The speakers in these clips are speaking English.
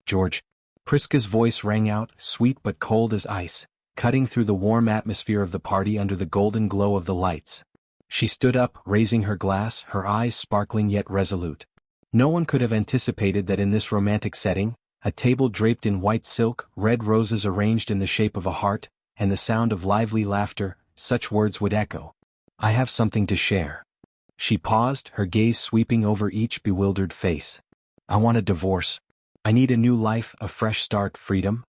George. Prisca's voice rang out, sweet but cold as ice, cutting through the warm atmosphere of the party under the golden glow of the lights. She stood up, raising her glass, her eyes sparkling yet resolute. No one could have anticipated that in this romantic setting, a table draped in white silk, red roses arranged in the shape of a heart, and the sound of lively laughter, such words would echo. I have something to share. She paused, her gaze sweeping over each bewildered face. I want a divorce. I need a new life, a fresh start, freedom.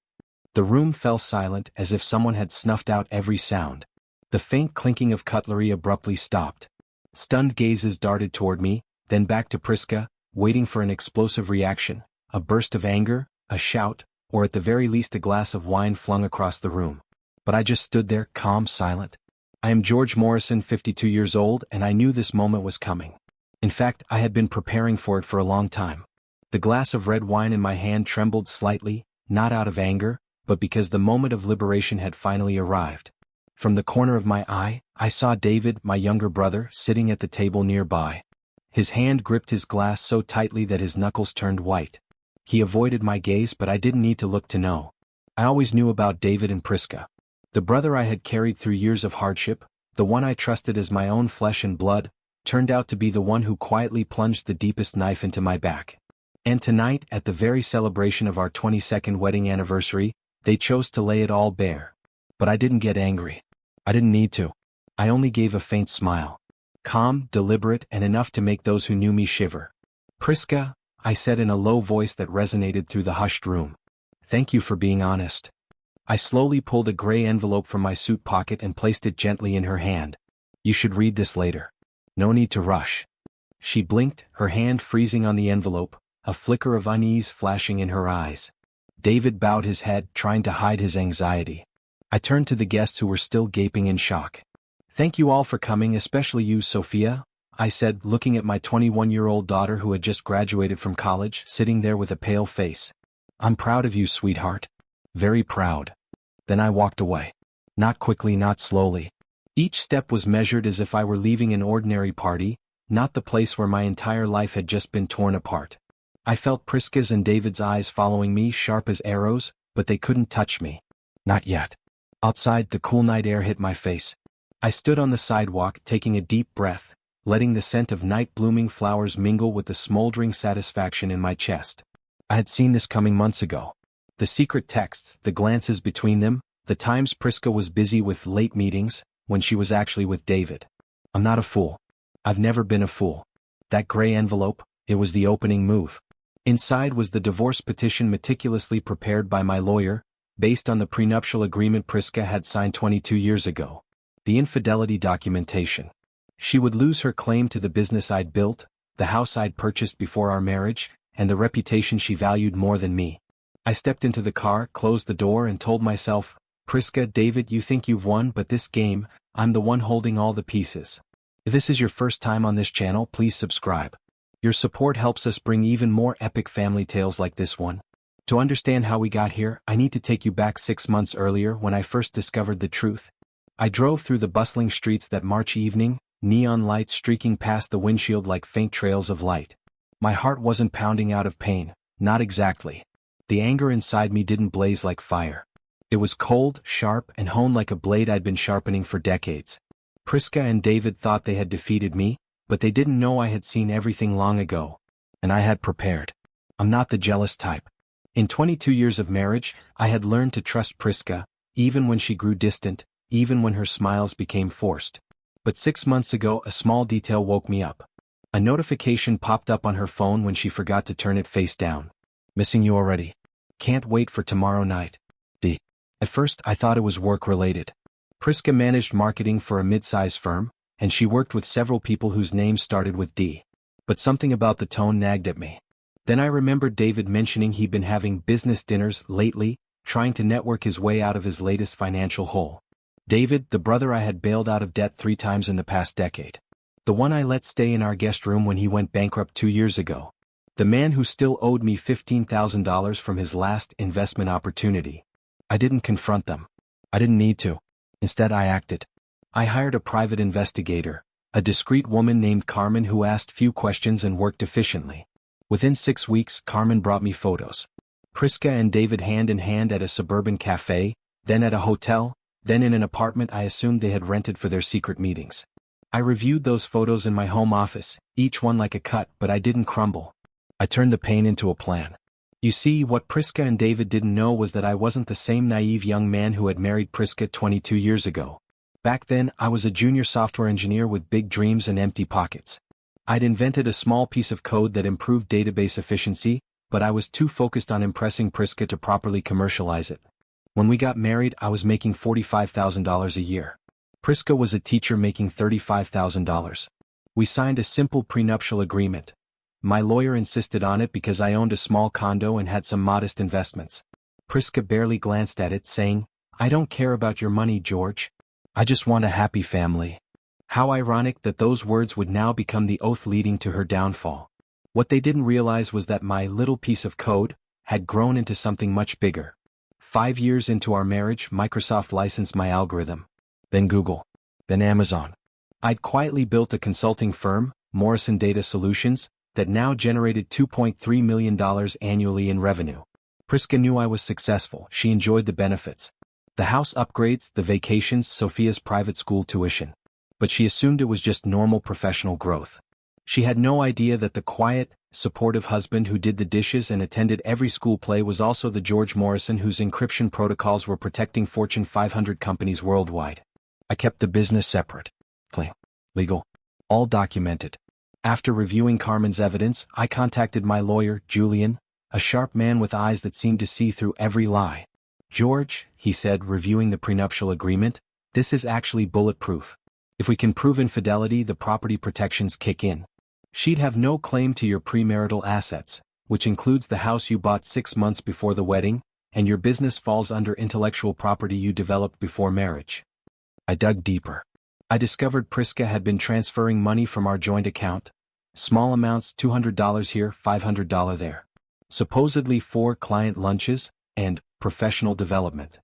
The room fell silent as if someone had snuffed out every sound. The faint clinking of cutlery abruptly stopped. Stunned gazes darted toward me, then back to Prisca, waiting for an explosive reaction, a burst of anger, a shout, or at the very least a glass of wine flung across the room. But I just stood there, calm, silent. I am George Morrison, 52 years old, and I knew this moment was coming. In fact, I had been preparing for it for a long time. The glass of red wine in my hand trembled slightly, not out of anger, but because the moment of liberation had finally arrived. From the corner of my eye, I saw David, my younger brother, sitting at the table nearby. His hand gripped his glass so tightly that his knuckles turned white. He avoided my gaze, but I didn't need to look to know. I always knew about David and Prisca. The brother I had carried through years of hardship, the one I trusted as my own flesh and blood, turned out to be the one who quietly plunged the deepest knife into my back. And tonight, at the very celebration of our 22nd wedding anniversary, they chose to lay it all bare. But I didn't get angry. I didn't need to. I only gave a faint smile. Calm, deliberate, and enough to make those who knew me shiver. Prisca, I said in a low voice that resonated through the hushed room. Thank you for being honest. I slowly pulled a gray envelope from my suit pocket and placed it gently in her hand. You should read this later. No need to rush. She blinked, her hand freezing on the envelope, a flicker of unease flashing in her eyes. David bowed his head, trying to hide his anxiety. I turned to the guests who were still gaping in shock. Thank you all for coming, especially you, Sophia, I said, looking at my 21-year-old daughter who had just graduated from college, sitting there with a pale face. I'm proud of you, sweetheart. Very proud. Then I walked away. Not quickly, not slowly. Each step was measured as if I were leaving an ordinary party, not the place where my entire life had just been torn apart. I felt Prisca's and David's eyes following me, sharp as arrows, but they couldn't touch me. Not yet. Outside, the cool night air hit my face. I stood on the sidewalk, taking a deep breath, letting the scent of night-blooming flowers mingle with the smoldering satisfaction in my chest. I had seen this coming months ago. The secret texts, the glances between them, the times Prisca was busy with late meetings, when she was actually with David. I'm not a fool. I've never been a fool. That gray envelope, it was the opening move. Inside was the divorce petition meticulously prepared by my lawyer, based on the prenuptial agreement Prisca had signed 22 years ago. The infidelity documentation. She would lose her claim to the business I'd built, the house I'd purchased before our marriage, and the reputation she valued more than me. I stepped into the car, closed the door, and told myself, Prisca, David, you think you've won, but this game, I'm the one holding all the pieces. If this is your first time on this channel, please subscribe. Your support helps us bring even more epic family tales like this one. To understand how we got here, I need to take you back 6 months earlier when I first discovered the truth. I drove through the bustling streets that March evening, neon lights streaking past the windshield like faint trails of light. My heart wasn't pounding out of pain, not exactly. The anger inside me didn't blaze like fire. It was cold, sharp, and honed like a blade I'd been sharpening for decades. Prisca and David thought they had defeated me, but they didn't know I had seen everything long ago. And I had prepared. I'm not the jealous type. In 22 years of marriage, I had learned to trust Prisca, even when she grew distant, even when her smiles became forced. But 6 months ago, a small detail woke me up. A notification popped up on her phone when she forgot to turn it face down. Missing you already. Can't wait for tomorrow night. D. At first, I thought it was work-related. Prisca managed marketing for a mid-size firm, and she worked with several people whose names started with D. But something about the tone nagged at me. Then I remembered David mentioning he'd been having business dinners lately, trying to network his way out of his latest financial hole. David, the brother I had bailed out of debt 3 times in the past decade. The one I let stay in our guest room when he went bankrupt 2 years ago. The man who still owed me $15,000 from his last investment opportunity. I didn't confront them. I didn't need to. Instead, I acted. I hired a private investigator, a discreet woman named Carmen who asked few questions and worked efficiently. Within 6 weeks, Carmen brought me photos. Prisca and David hand in hand at a suburban cafe, then at a hotel, then in an apartment I assumed they had rented for their secret meetings. I reviewed those photos in my home office, each one like a cut, but I didn't crumble. I turned the pain into a plan. You see, what Prisca and David didn't know was that I wasn't the same naive young man who had married Prisca 22 years ago. Back then, I was a junior software engineer with big dreams and empty pockets. I'd invented a small piece of code that improved database efficiency, but I was too focused on impressing Prisca to properly commercialize it. When we got married, I was making $45,000 a year. Prisca was a teacher making $35,000. We signed a simple prenuptial agreement. My lawyer insisted on it because I owned a small condo and had some modest investments. Prisca barely glanced at it, saying, "I don't care about your money, George. I just want a happy family." How ironic that those words would now become the oath leading to her downfall. What they didn't realize was that my little piece of code had grown into something much bigger. 5 years into our marriage, Microsoft licensed my algorithm. Then Google. Then Amazon. I'd quietly built a consulting firm, Morrison Data Solutions, that now generated $2.3 million annually in revenue. Prisca knew I was successful. She enjoyed the benefits. The house upgrades, the vacations, Sophia's private school tuition. But she assumed it was just normal professional growth. She had no idea that the quiet, supportive husband who did the dishes and attended every school play was also the George Morrison whose encryption protocols were protecting Fortune 500 companies worldwide. I kept the business separate. Legal. All documented. After reviewing Carmen's evidence, I contacted my lawyer, Julian, a sharp man with eyes that seemed to see through every lie. "George," he said, reviewing the prenuptial agreement, "this is actually bulletproof. If we can prove infidelity, the property protections kick in. She'd have no claim to your premarital assets, which includes the house you bought 6 months before the wedding, and your business falls under intellectual property you developed before marriage." I dug deeper. I discovered Prisca had been transferring money from our joint account. Small amounts, $200 here, $500 there. Supposedly for client lunches and professional development.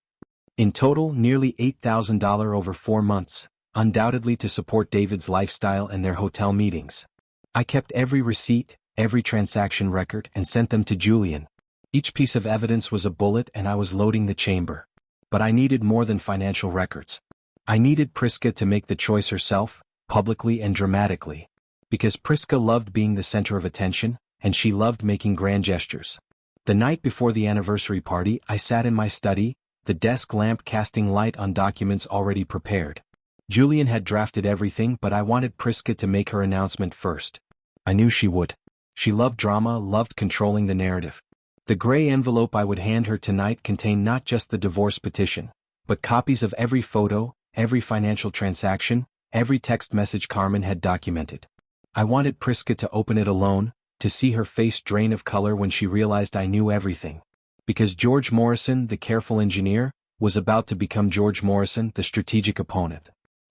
In total, nearly $8,000 over 4 months, undoubtedly to support David's lifestyle and their hotel meetings. I kept every receipt, every transaction record, and sent them to Julian. Each piece of evidence was a bullet and I was loading the chamber. But I needed more than financial records. I needed Prisca to make the choice herself, publicly and dramatically. Because Prisca loved being the center of attention, and she loved making grand gestures. The night before the anniversary party, I sat in my study, the desk lamp casting light on documents already prepared. Julian had drafted everything, but I wanted Prisca to make her announcement first. I knew she would. She loved drama, loved controlling the narrative. The gray envelope I would hand her tonight contained not just the divorce petition, but copies of every photo, every financial transaction, every text message Carmen had documented. I wanted Prisca to open it alone, to see her face drain of color when she realized I knew everything. Because George Morrison, the careful engineer, was about to become George Morrison, the strategic opponent.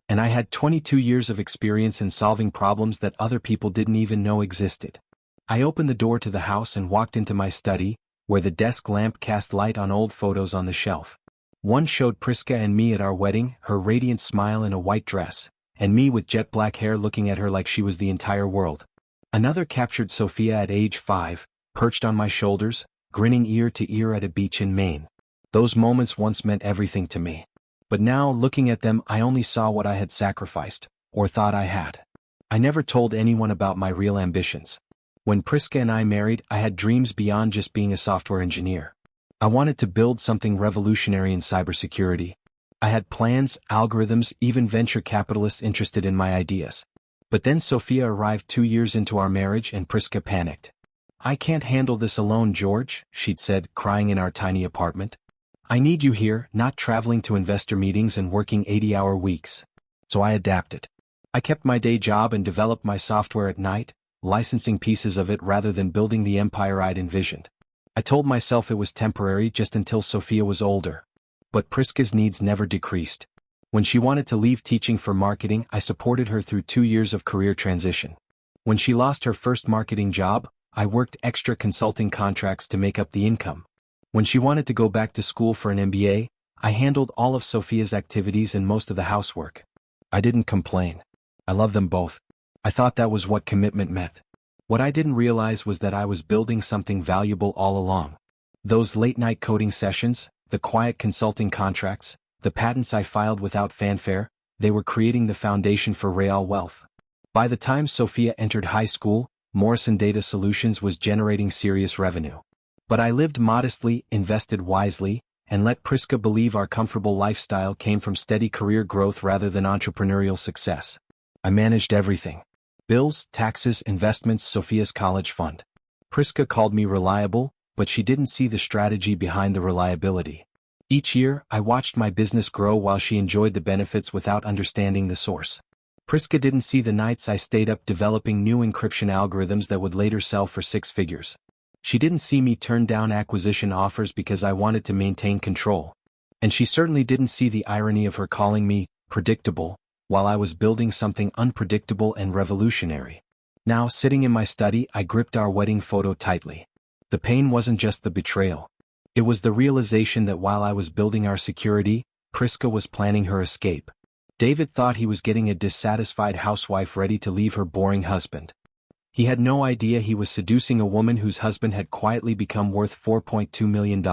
And I had 22 years of experience in solving problems that other people didn't even know existed. I opened the door to the house and walked into my study, where the desk lamp cast light on old photos on the shelf. One showed Prisca and me at our wedding, her radiant smile in a white dress, and me with jet black hair looking at her like she was the entire world. Another captured Sophia at age 5, perched on my shoulders, grinning ear to ear at a beach in Maine. Those moments once meant everything to me. But now, looking at them, I only saw what I had sacrificed, or thought I had. I never told anyone about my real ambitions. When Prisca and I married, I had dreams beyond just being a software engineer. I wanted to build something revolutionary in cybersecurity. I had plans, algorithms, even venture capitalists interested in my ideas. But then Sophia arrived 2 years into our marriage and Prisca panicked. "I can't handle this alone, George," she'd said, crying in our tiny apartment. "I need you here, not traveling to investor meetings and working 80-hour weeks." So I adapted. I kept my day job and developed my software at night, licensing pieces of it rather than building the empire I'd envisioned. I told myself it was temporary just until Sophia was older. But Prisca's needs never decreased. When she wanted to leave teaching for marketing, I supported her through 2 years of career transition. When she lost her first marketing job, I worked extra consulting contracts to make up the income. When she wanted to go back to school for an MBA, I handled all of Sophia's activities and most of the housework. I didn't complain. I loved them both. I thought that was what commitment meant. What I didn't realize was that I was building something valuable all along. Those late-night coding sessions, the quiet consulting contracts, the patents I filed without fanfare, they were creating the foundation for real wealth. By the time Sophia entered high school, Morrison Data Solutions was generating serious revenue. But I lived modestly, invested wisely, and let Prisca believe our comfortable lifestyle came from steady career growth rather than entrepreneurial success. I managed everything. Bills, taxes, investments, Sophia's college fund. Prisca called me reliable, but she didn't see the strategy behind the reliability. Each year, I watched my business grow while she enjoyed the benefits without understanding the source. Prisca didn't see the nights I stayed up developing new encryption algorithms that would later sell for 6 figures. She didn't see me turn down acquisition offers because I wanted to maintain control. And she certainly didn't see the irony of her calling me predictable while I was building something unpredictable and revolutionary. Now, sitting in my study, I gripped our wedding photo tightly. The pain wasn't just the betrayal. It was the realization that while I was building our security, Prisca was planning her escape. David thought he was getting a dissatisfied housewife ready to leave her boring husband. He had no idea he was seducing a woman whose husband had quietly become worth $4.2 million.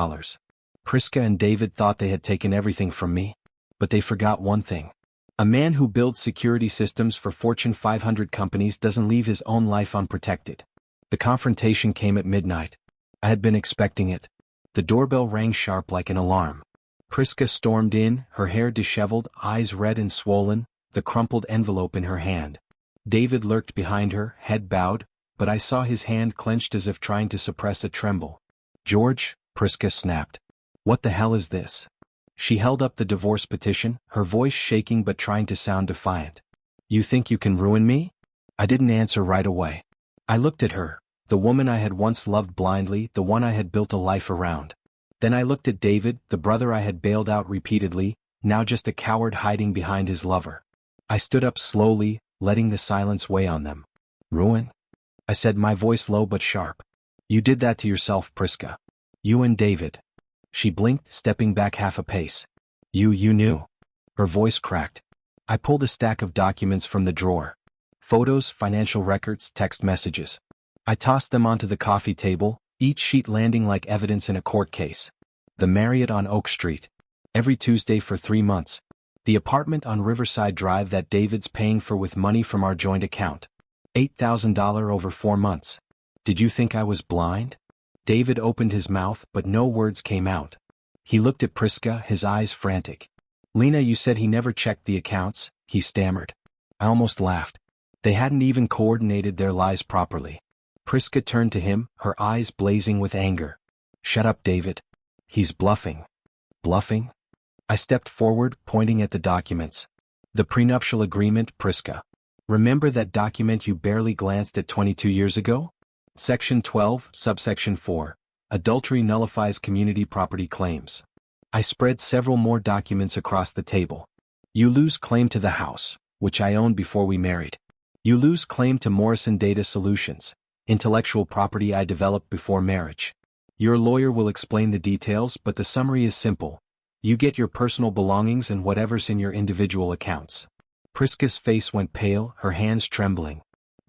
Prisca and David thought they had taken everything from me. But they forgot one thing. A man who builds security systems for Fortune 500 companies doesn't leave his own life unprotected. The confrontation came at midnight. I had been expecting it. The doorbell rang sharp like an alarm. Prisca stormed in, her hair disheveled, eyes red and swollen, the crumpled envelope in her hand. David lurked behind her, head bowed, but I saw his hand clenched as if trying to suppress a tremble. "George," Prisca snapped. "What the hell is this?" She held up the divorce petition, her voice shaking but trying to sound defiant. "You think you can ruin me?" I didn't answer right away. I looked at her, the woman I had once loved blindly, the one I had built a life around. Then I looked at David, the brother I had bailed out repeatedly, now just a coward hiding behind his lover. I stood up slowly, letting the silence weigh on them. "Ruin?" I said, my voice low but sharp. "You did that to yourself, Prisca. You and David." She blinked, stepping back half a pace. You knew." Her voice cracked. I pulled a stack of documents from the drawer. Photos, financial records, text messages. I tossed them onto the coffee table, each sheet landing like evidence in a court case. The Marriott on Oak Street. Every Tuesday for 3 months. The apartment on Riverside Drive that David's paying for with money from our joint account. $8,000 over 4 months. Did you think I was blind? David opened his mouth, but no words came out. He looked at Prisca, his eyes frantic. "Lena, you said he never checked the accounts," he stammered. I almost laughed. They hadn't even coordinated their lies properly. Prisca turned to him, her eyes blazing with anger. "Shut up, David. He's bluffing." "Bluffing?" I stepped forward, pointing at the documents. "The prenuptial agreement, Prisca. Remember that document you barely glanced at 22 years ago? Section 12, subsection 4. Adultery nullifies community property claims." I spread several more documents across the table. "You lose claim to the house, which I owned before we married. You lose claim to Morrison Data Solutions, intellectual property I developed before marriage. Your lawyer will explain the details, but the summary is simple. You get your personal belongings and whatever's in your individual accounts." Prisca's face went pale, her hands trembling.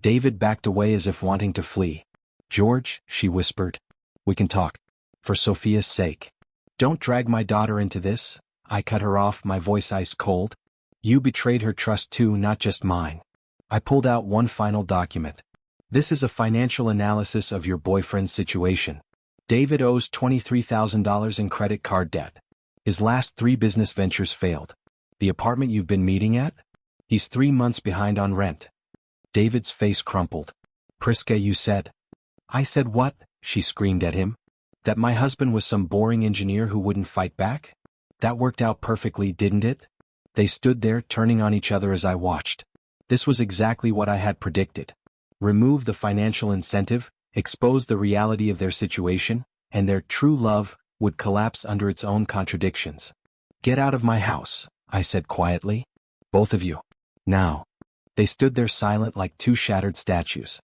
David backed away as if wanting to flee. "George," she whispered. "We can talk. For Sophia's sake. Don't drag my daughter into this." I cut her off, my voice ice cold. "You betrayed her trust too, not just mine." I pulled out one final document. "This is a financial analysis of your boyfriend's situation. David owes $23,000 in credit card debt. His last 3 business ventures failed. The apartment you've been meeting at? He's 3 months behind on rent." David's face crumpled. "Prisca, you said." "I said what?" she screamed at him. "That my husband was some boring engineer who wouldn't fight back? That worked out perfectly, didn't it?" They stood there, turning on each other as I watched. This was exactly what I had predicted. Remove the financial incentive, expose the reality of their situation, and their true love would collapse under its own contradictions. "Get out of my house," I said quietly. "Both of you. Now." They stood there silent like 2 shattered statues.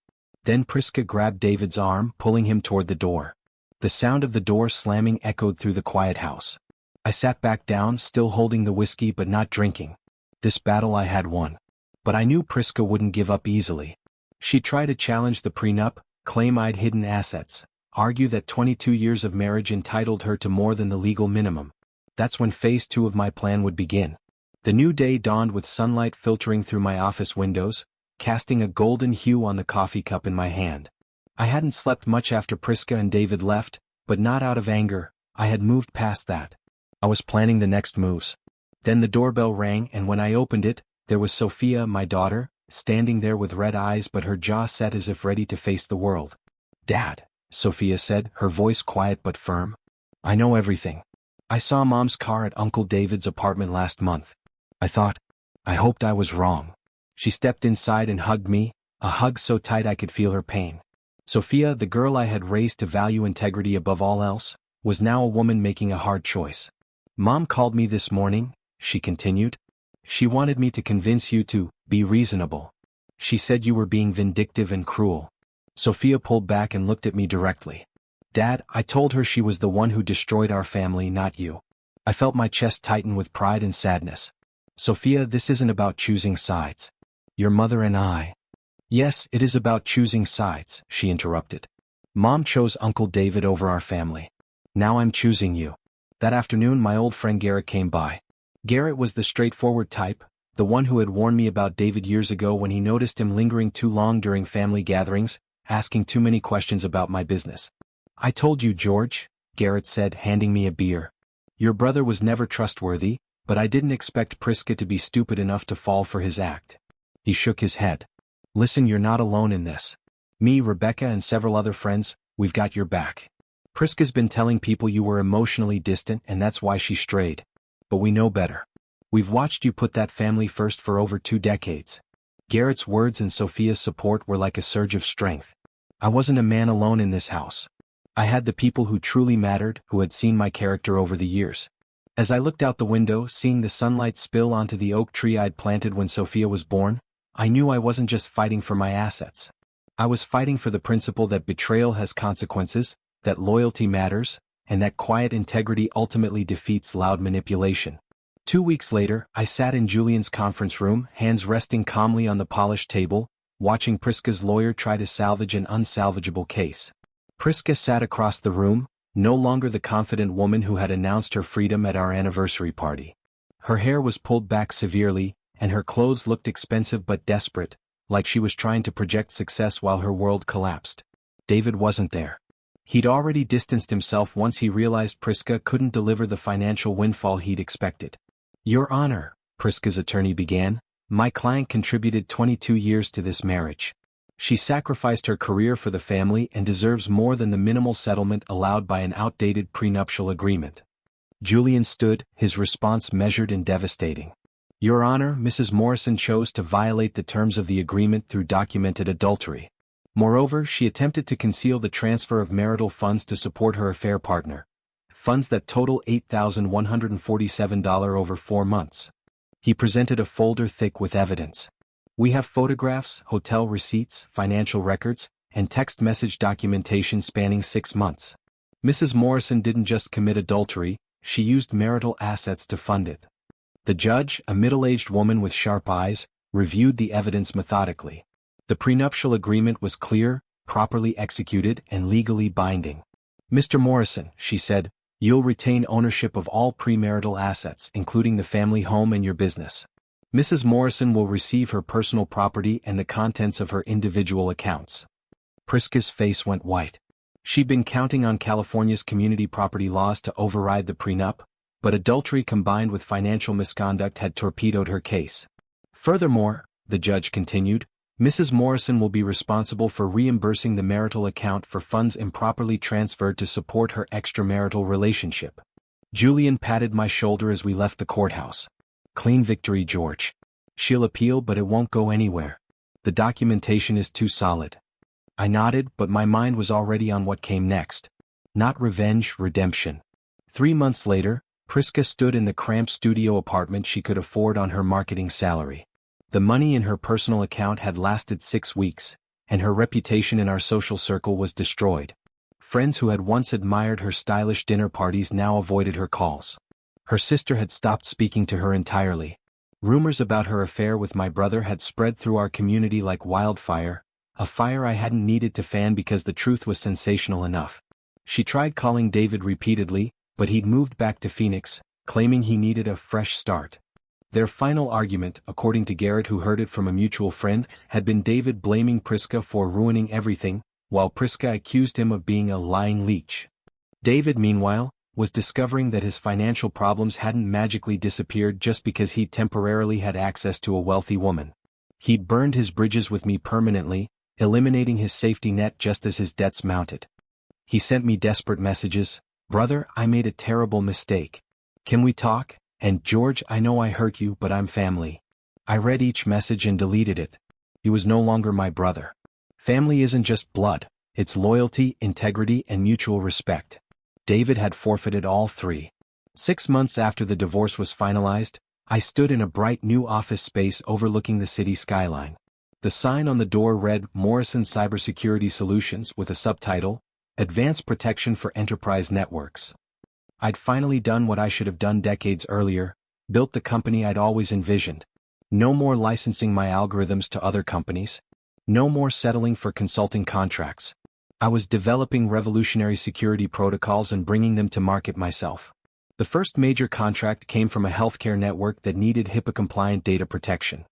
Then Prisca grabbed David's arm, pulling him toward the door. The sound of the door slamming echoed through the quiet house. I sat back down, still holding the whiskey but not drinking. This battle I had won. But I knew Prisca wouldn't give up easily. She'd try to challenge the prenup, claim I'd hidden assets, argue that 22 years of marriage entitled her to more than the legal minimum. That's when phase 2 of my plan would begin. The new day dawned with sunlight filtering through my office windows, casting a golden hue on the coffee cup in my hand. I hadn't slept much after Prisca and David left, but not out of anger. I had moved past that. I was planning the next moves. Then the doorbell rang, and when I opened it, there was Sophia, my daughter, standing there with red eyes but her jaw set as if ready to face the world. "Dad," Sophia said, her voice quiet but firm. "I know everything. I saw Mom's car at Uncle David's apartment last month. I hoped I was wrong." She stepped inside and hugged me, a hug so tight I could feel her pain. Sophia, the girl I had raised to value integrity above all else, was now a woman making a hard choice. "Mom called me this morning," she continued. "She wanted me to convince you to be reasonable. She said you were being vindictive and cruel." Sophia pulled back and looked at me directly. "Dad, I told her she was the one who destroyed our family, not you." I felt my chest tighten with pride and sadness. "Sophia, this isn't about choosing sides. Your mother and I—" "Yes, it is about choosing sides," she interrupted. "Mom chose Uncle David over our family. Now I'm choosing you." That afternoon my old friend Garrett came by. Garrett was the straightforward type, the one who had warned me about David years ago when he noticed him lingering too long during family gatherings, asking too many questions about my business. "I told you, George," Garrett said, handing me a beer. "Your brother was never trustworthy, but I didn't expect Prisca to be stupid enough to fall for his act." He shook his head. "Listen, you're not alone in this. Me, Rebecca, and several other friends, we've got your back. Prisca's been telling people you were emotionally distant and that's why she strayed. But we know better. We've watched you put that family first for over 2 decades. Garrett's words and Sophia's support were like a surge of strength. I wasn't a man alone in this house. I had the people who truly mattered, who had seen my character over the years. As I looked out the window, seeing the sunlight spill onto the oak tree I'd planted when Sophia was born, I knew I wasn't just fighting for my assets. I was fighting for the principle that betrayal has consequences, that loyalty matters, and that quiet integrity ultimately defeats loud manipulation. 2 weeks later, I sat in Julian's conference room, hands resting calmly on the polished table, watching Prisca's lawyer try to salvage an unsalvageable case. Prisca sat across the room, no longer the confident woman who had announced her freedom at our anniversary party. Her hair was pulled back severely, and her clothes looked expensive but desperate, like she was trying to project success while her world collapsed. David wasn't there. He'd already distanced himself once he realized Prisca couldn't deliver the financial windfall he'd expected. "Your Honor," Prisca's attorney began, "my client contributed 22 years to this marriage. She sacrificed her career for the family and deserves more than the minimal settlement allowed by an outdated prenuptial agreement." Julian stood, his response measured and devastating. "Your Honor, Mrs. Morrison chose to violate the terms of the agreement through documented adultery. Moreover, she attempted to conceal the transfer of marital funds to support her affair partner. Funds that total $8,147 over 4 months. He presented a folder thick with evidence. We have photographs, hotel receipts, financial records, and text message documentation spanning 6 months. Mrs. Morrison didn't just commit adultery, she used marital assets to fund it." The judge, a middle-aged woman with sharp eyes, reviewed the evidence methodically. The prenuptial agreement was clear, properly executed, and legally binding. "Mr. Morrison," she said, "you'll retain ownership of all premarital assets, including the family home and your business. Mrs. Morrison will receive her personal property and the contents of her individual accounts." Prisca's face went white. She'd been counting on California's community property laws to override the prenup, but adultery combined with financial misconduct had torpedoed her case. "Furthermore," the judge continued, "Mrs. Morrison will be responsible for reimbursing the marital account for funds improperly transferred to support her extramarital relationship." Julian patted my shoulder as we left the courthouse. "Clean victory, George. She'll appeal, but it won't go anywhere. The documentation is too solid." I nodded, but my mind was already on what came next. Not revenge, redemption. 3 months later, Prisca stood in the cramped studio apartment she could afford on her marketing salary. The money in her personal account had lasted 6 weeks, and her reputation in our social circle was destroyed. Friends who had once admired her stylish dinner parties now avoided her calls. Her sister had stopped speaking to her entirely. Rumors about her affair with my brother had spread through our community like wildfire, a fire I hadn't needed to fan because the truth was sensational enough. She tried calling David repeatedly, but he'd moved back to Phoenix, claiming he needed a fresh start. Their final argument, according to Garrett who heard it from a mutual friend, had been David blaming Prisca for ruining everything, while Prisca accused him of being a lying leech. David, meanwhile, was discovering that his financial problems hadn't magically disappeared just because he temporarily had access to a wealthy woman. He'd burned his bridges with me permanently, eliminating his safety net just as his debts mounted. He sent me desperate messages, "Brother, I made a terrible mistake. Can we talk? And George, I know I hurt you, but I'm family." I read each message and deleted it. He was no longer my brother. Family isn't just blood, it's loyalty, integrity, and mutual respect. David had forfeited all three. 6 months after the divorce was finalized, I stood in a bright new office space overlooking the city skyline. The sign on the door read Morrison Cybersecurity Solutions with a subtitle, Advanced Protection for Enterprise Networks. I'd finally done what I should have done decades earlier, built the company I'd always envisioned. No more licensing my algorithms to other companies. No more settling for consulting contracts. I was developing revolutionary security protocols and bringing them to market myself. The first major contract came from a healthcare network that needed HIPAA-compliant data protection.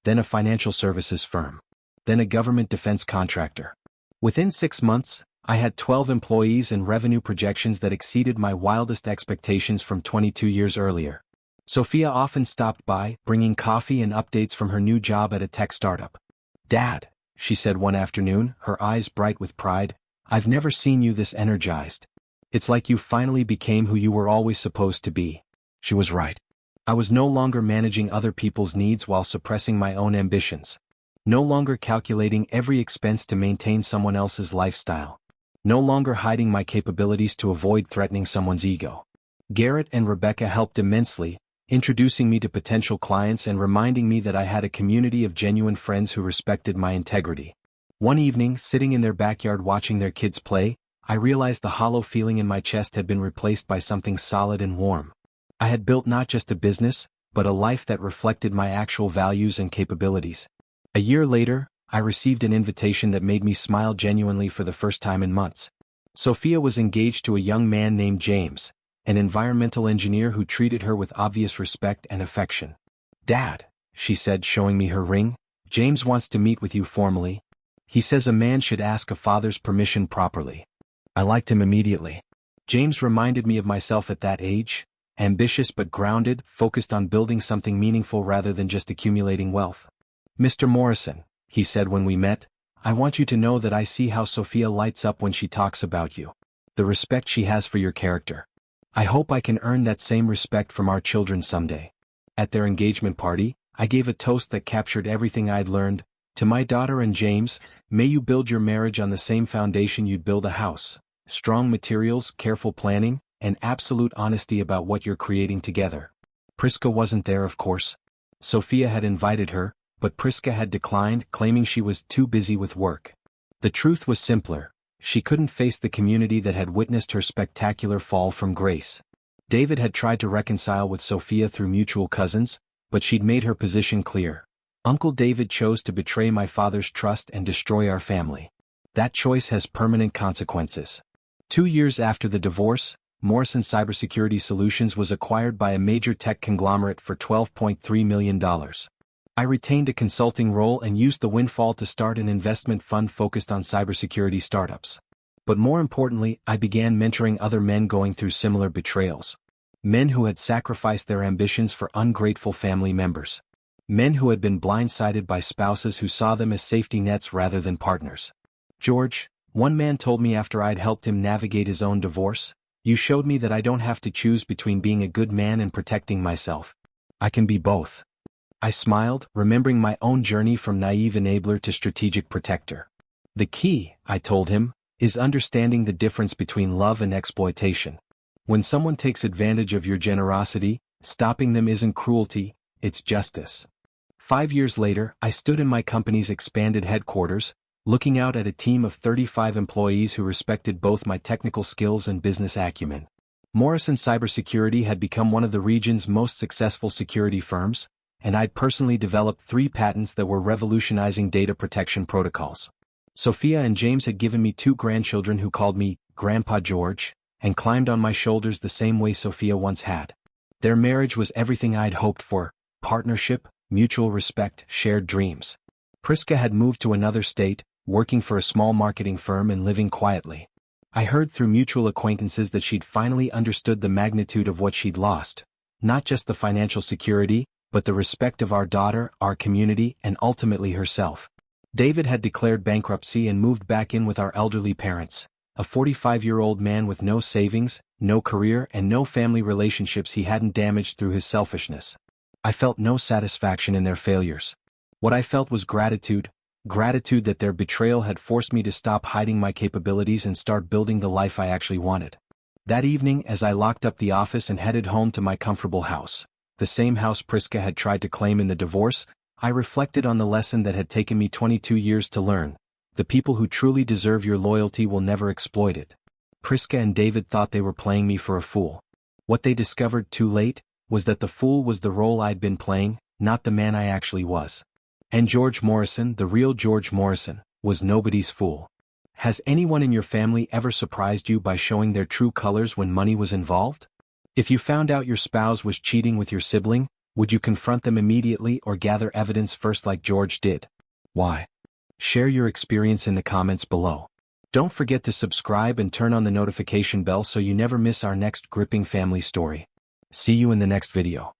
Then a financial services firm. Then a government defense contractor. Within 6 months, I had 12 employees and revenue projections that exceeded my wildest expectations from 22 years earlier. Sophia often stopped by, bringing coffee and updates from her new job at a tech startup. "Dad," she said one afternoon, her eyes bright with pride, "I've never seen you this energized. It's like you finally became who you were always supposed to be." She was right. I was no longer managing other people's needs while suppressing my own ambitions. No longer calculating every expense to maintain someone else's lifestyle. No longer hiding my capabilities to avoid threatening someone's ego. Garrett and Rebecca helped immensely, introducing me to potential clients and reminding me that I had a community of genuine friends who respected my integrity. One evening, sitting in their backyard watching their kids play, I realized the hollow feeling in my chest had been replaced by something solid and warm. I had built not just a business, but a life that reflected my actual values and capabilities. A year later, I received an invitation that made me smile genuinely for the first time in months. Sophia was engaged to a young man named James, an environmental engineer who treated her with obvious respect and affection. "Dad," she said, showing me her ring, "James wants to meet with you formally. He says a man should ask a father's permission properly." I liked him immediately. James reminded me of myself at that age, ambitious but grounded, focused on building something meaningful rather than just accumulating wealth. "Mr. Morrison," he said when we met, "I want you to know that I see how Sophia lights up when she talks about you. The respect she has for your character. I hope I can earn that same respect from our children someday." At their engagement party, I gave a toast that captured everything I'd learned. "To my daughter and James, may you build your marriage on the same foundation you'd build a house. Strong materials, careful planning, and absolute honesty about what you're creating together." Prisca wasn't there, of course. Sophia had invited her, but Prisca had declined, claiming she was too busy with work. The truth was simpler. She couldn't face the community that had witnessed her spectacular fall from grace. David had tried to reconcile with Sophia through mutual cousins, but she'd made her position clear. Uncle David chose to betray my father's trust and destroy our family. That choice has permanent consequences. 2 years after the divorce, Morrison Cybersecurity Solutions was acquired by a major tech conglomerate for $12.3 million. I retained a consulting role and used the windfall to start an investment fund focused on cybersecurity startups. But more importantly, I began mentoring other men going through similar betrayals. Men who had sacrificed their ambitions for ungrateful family members. Men who had been blindsided by spouses who saw them as safety nets rather than partners. "George," one man told me after I'd helped him navigate his own divorce, "you showed me that I don't have to choose between being a good man and protecting myself. I can be both." I smiled, remembering my own journey from naive enabler to strategic protector. "The key," I told him, "is understanding the difference between love and exploitation. When someone takes advantage of your generosity, stopping them isn't cruelty, it's justice." 5 years later, I stood in my company's expanded headquarters, looking out at a team of 35 employees who respected both my technical skills and business acumen. Morrison Cybersecurity had become one of the region's most successful security firms, and I'd personally developed 3 patents that were revolutionizing data protection protocols. Sophia and James had given me 2 grandchildren who called me Grandpa George, and climbed on my shoulders the same way Sophia once had. Their marriage was everything I'd hoped for: partnership, mutual respect, shared dreams. Prisca had moved to another state, working for a small marketing firm and living quietly. I heard through mutual acquaintances that she'd finally understood the magnitude of what she'd lost, not just the financial security, but the respect of our daughter, our community, and ultimately herself. David had declared bankruptcy and moved back in with our elderly parents, a 45-year-old man with no savings, no career, and no family relationships he hadn't damaged through his selfishness. I felt no satisfaction in their failures. What I felt was gratitude that their betrayal had forced me to stop hiding my capabilities and start building the life I actually wanted. That evening, as I locked up the office and headed home to my comfortable house, the same house Prisca had tried to claim in the divorce, I reflected on the lesson that had taken me 22 years to learn: the people who truly deserve your loyalty will never exploit it. Prisca and David thought they were playing me for a fool. What they discovered too late was that the fool was the role I'd been playing, not the man I actually was. And George Morrison, the real George Morrison, was nobody's fool. Has anyone in your family ever surprised you by showing their true colors when money was involved? If you found out your spouse was cheating with your sibling, would you confront them immediately or gather evidence first like George did? Why? Share your experience in the comments below. Don't forget to subscribe and turn on the notification bell so you never miss our next gripping family story. See you in the next video.